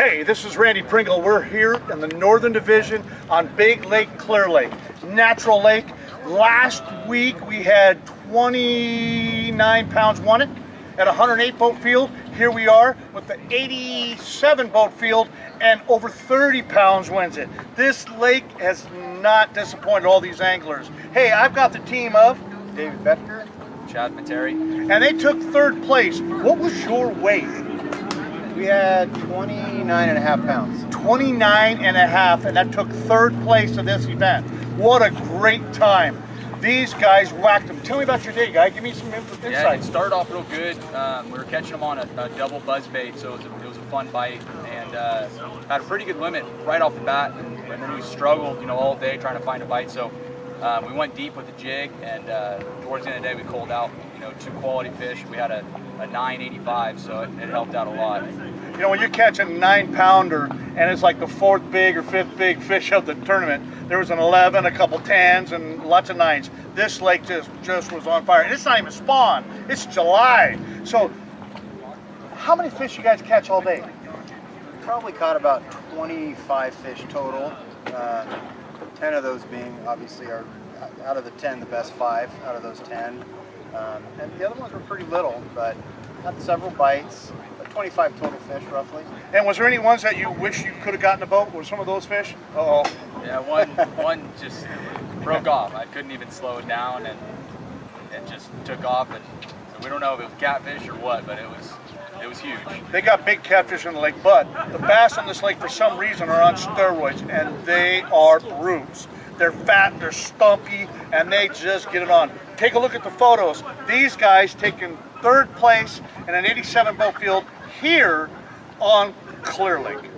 Hey, this is Randy Pringle. We're here in the Northern Division on Big Lake, Clear Lake, natural lake. Last week we had 29 pounds won it at a 108 boat field. Here we are with the 87 boat field and over 30 pounds wins it. This lake has not disappointed all these anglers. Hey, I've got the team of David Boettger, Chad Matteri, and they took third place. What was your weight? We had 29.5 pounds. 29.5, and that took third place of this event. What a great time. These guys whacked them. Tell me about your day, guy. Give me some insight. Yeah, it started off real good. We were catching them on a double buzz bait, so it was a fun bite, and had a pretty good limit right off the bat. And then we struggled, all day trying to find a bite. So we went deep with the jig, and towards the end of the day, we culled out, 2 quality fish. We had a 985, so it helped out a lot. When you're catching a 9-pounder and it's like the 4th big or 5th big fish of the tournament, there was an 11, a couple 10s, and lots of 9s. This lake just was on fire. And it's not even spawn. It's July. So how many fish you guys catch all day? Probably caught about 25 fish total. 10 of those being obviously are out of the 10, the best 5 out of those 10. And the other ones were pretty little, but had several bites. 25 total fish, roughly. And was there any ones that you wish you could have gotten a boat? Were some of those fish? Uh-oh. Yeah, one just broke off. I couldn't even slow it down, and it just took off. And so we don't know if it was catfish or what, but it was huge. They got big catfish in the lake, but the bass on this lake for some reason are on steroids, and they are brutes. They're fat, they're stumpy, and they just get it on. Take a look at the photos. These guys taking third place in an 87 boat field here on Clear Lake.